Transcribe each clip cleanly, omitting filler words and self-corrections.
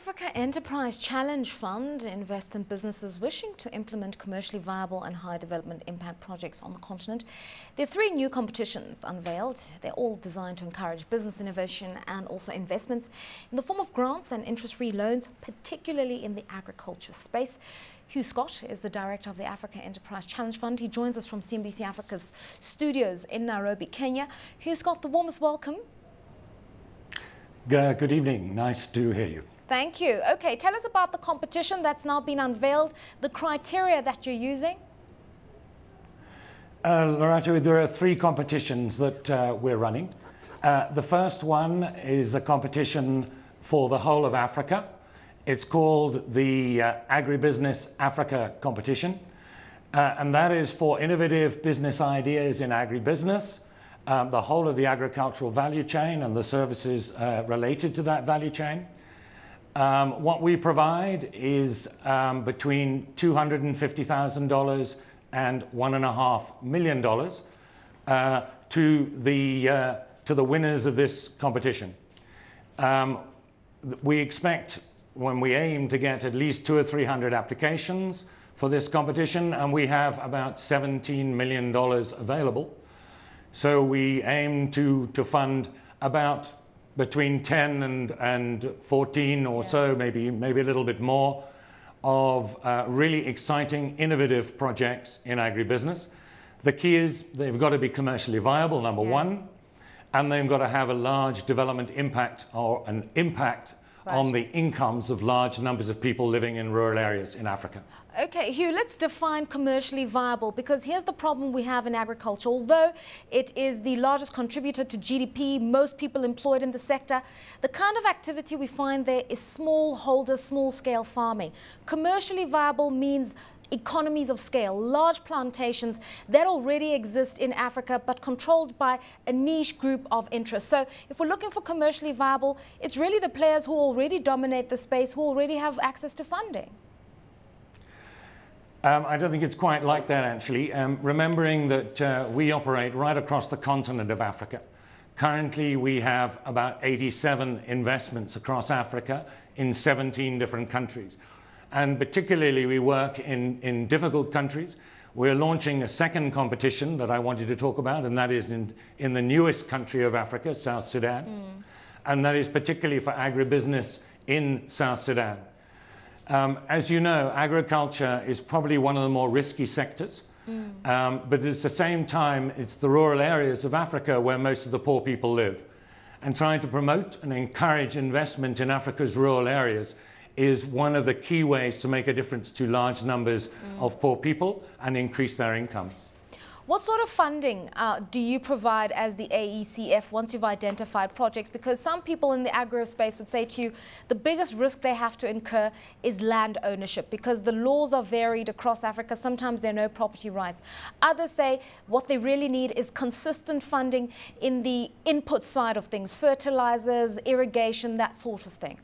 Africa Enterprise Challenge Fund invests in businesses wishing to implement commercially viable and high development impact projects on the continent. There are 3 new competitions unveiled. They're all designed to encourage business innovation and also investments in the form of grants and interest-free loans, particularly in the agriculture space. Hugh Scott is the director of the Africa Enterprise Challenge Fund. He joins us from CNBC Africa's studios in Nairobi, Kenya. Hugh Scott, the warmest welcome. Good evening. Nice to hear you. Thank you. Okay, tell us about the competition that's now been unveiled, the criteria that you're using. Lerato, there are 3 competitions that we're running. The first one is a competition for the whole of Africa. It's called the Agribusiness Africa competition, and that is for innovative business ideas in agribusiness, the whole of the agricultural value chain and the services related to that value chain. What we provide is between $250,000 and $1.5 million to the winners of this competition. We expect, when we aim to get at least 200 or 300 applications for this competition, and we have about $17 million available. So we aim to fund about between 10 and 14 or so, maybe a little bit more, of really exciting, innovative projects in agribusiness. The key is they've got to be commercially viable, number one, and they've got to have a large development impact or an impact on the incomes of large numbers of people living in rural areas in Africa. Okay, Hugh, let's define commercially viable, because here's the problem we have in agriculture. Although it is the largest contributor to GDP, most people employed in the sector, the kind of activity we find there is smallholder, small-scale farming. Commercially viable means economies of scale, large plantations that already exist in Africa but controlled by a niche group of interest. So if we're looking for commercially viable, it's really the players who already dominate the space, who already have access to funding. I don't think it's quite like that, actually. Remembering that we operate right across the continent of Africa. Currently, we have about 87 investments across Africa in 17 different countries. And particularly, we work in difficult countries. We're launching a second competition that I wanted to talk about, and that is in the newest country of Africa, South Sudan. And that is particularly for agribusiness in South Sudan. As you know, agriculture is probably one of the more risky sectors. But at the same time, it's the rural areas of Africa where most of the poor people live. And trying to promote and encourage investment in Africa's rural areas is one of the key ways to make a difference to large numbers of poor people and increase their incomes. What sort of funding do you provide as the AECF once you've identified projects? Because some people in the agro space would say to you, the biggest risk they have to incur is land ownership, because the laws are varied across Africa. Sometimes there are no property rights. Others say what they really need is consistent funding in the input side of things, fertilizers, irrigation, that sort of thing.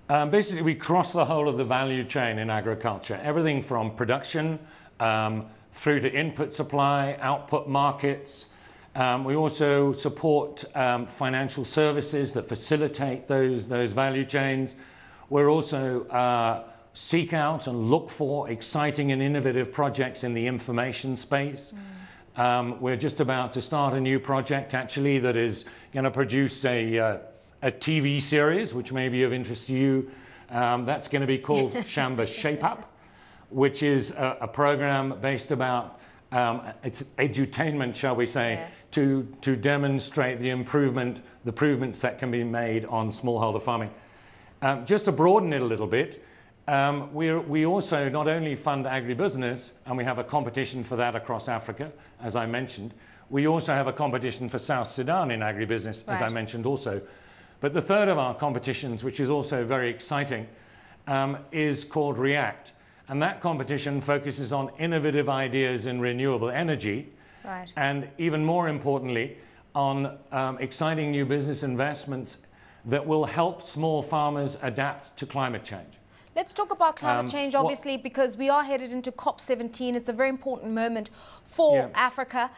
Basically, we cross the whole of the value chain in agriculture, everything from production through to input supply, output markets. We also support financial services that facilitate those value chains. We're also seek out and look for exciting and innovative projects in the information space. We're just about to start a new project, actually, that is going to produce a TV series, which may be of interest to you. That's going to be called Shamba Shape Up, which is a program based about, it's edutainment, shall we say, to demonstrate the improvements that can be made on smallholder farming. Just to broaden it a little bit, we also not only fund agribusiness, and we have a competition for that across Africa, as I mentioned, we also have a competition for South Sudan in agribusiness, as I mentioned also. But the third of our competitions, which is also very exciting, is called React. And that competition focuses on innovative ideas in renewable energy, and even more importantly, on exciting new business investments that will help small farmers adapt to climate change. Let's talk about climate change, obviously, because we are headed into COP17. It's a very important moment for Africa.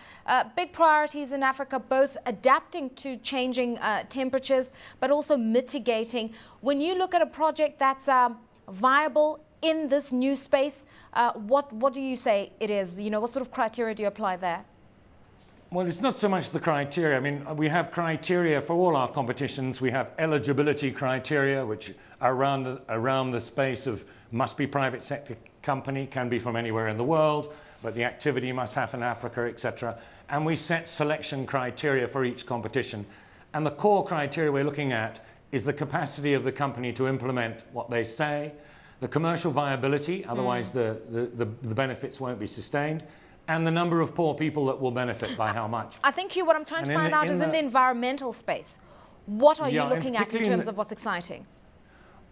Big priorities in Africa, both adapting to changing temperatures, but also mitigating. When you look at a project that's viable in this new space, what do you say it is? You know, what sort of criteria do you apply there? Well, it's not so much the criteria. I mean, we have criteria for all our competitions. We have eligibility criteria, which are around the space of must be private sector company, can be from anywhere in the world, but the activity must happen in Africa, etc. And we set selection criteria for each competition. And the core criteria we're looking at is the capacity of the company to implement what they say, the commercial viability, otherwise the benefits won't be sustained, and the number of poor people that will benefit by how much. I think, Hugh, what I'm trying to find out is in the environmental space. What are you looking at in terms of what's exciting?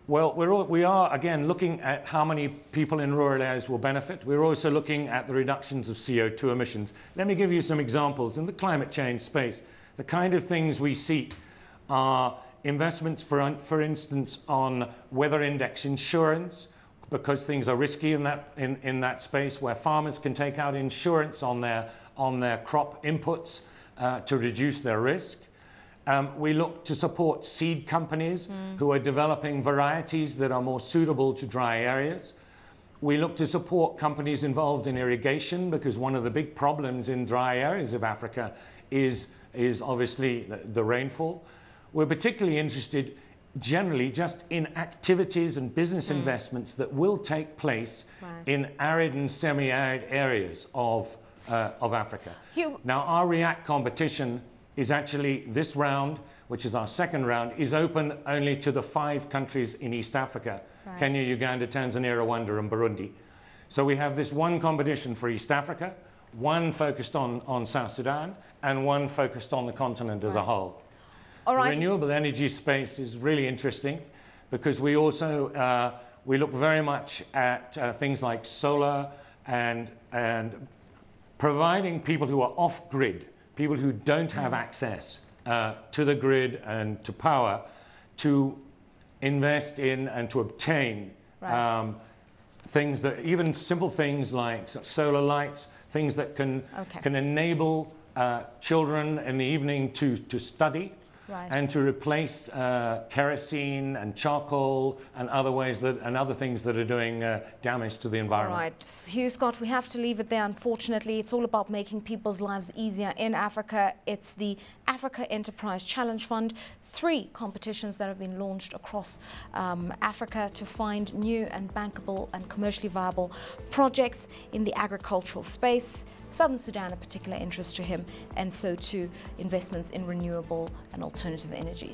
Well, we are, again, looking at how many people in rural areas will benefit. We're also looking at the reductions of CO2 emissions. Let me give you some examples. In the climate change space, the kind of things we seek are investments, for instance, on weather index insurance, because things are risky in that space, where farmers can take out insurance on their crop inputs to reduce their risk. We look to support seed companies who are developing varieties that are more suitable to dry areas. We look to support companies involved in irrigation, because one of the big problems in dry areas of Africa is obviously the rainfall. We're particularly interested generally just in activities and business investments that will take place in arid and semi-arid areas of Africa. Hugh. Now, our REACT competition is actually, this round, which is our second round, is open only to the 5 countries in East Africa, Kenya, Uganda, Tanzania, Rwanda and Burundi. So we have this one competition for East Africa, one focused on South Sudan, and one focused on the continent as a whole. The renewable energy space is really interesting, because we also we look very much at things like solar and providing people who are off-grid, people who don't have access to the grid and to power, to invest in and to obtain things that, even simple things like solar lights, things that can enable children in the evening to study. And to replace kerosene and charcoal and other things that are doing damage to the environment. All right, Hugh Scott, we have to leave it there, unfortunately. It's all about making people's lives easier in Africa. It's the Africa Enterprise Challenge Fund, 3 competitions that have been launched across Africa to find new and bankable and commercially viable projects in the agricultural space. Southern Sudan, a particular interest to him, and so too investments in renewable and alternative energies.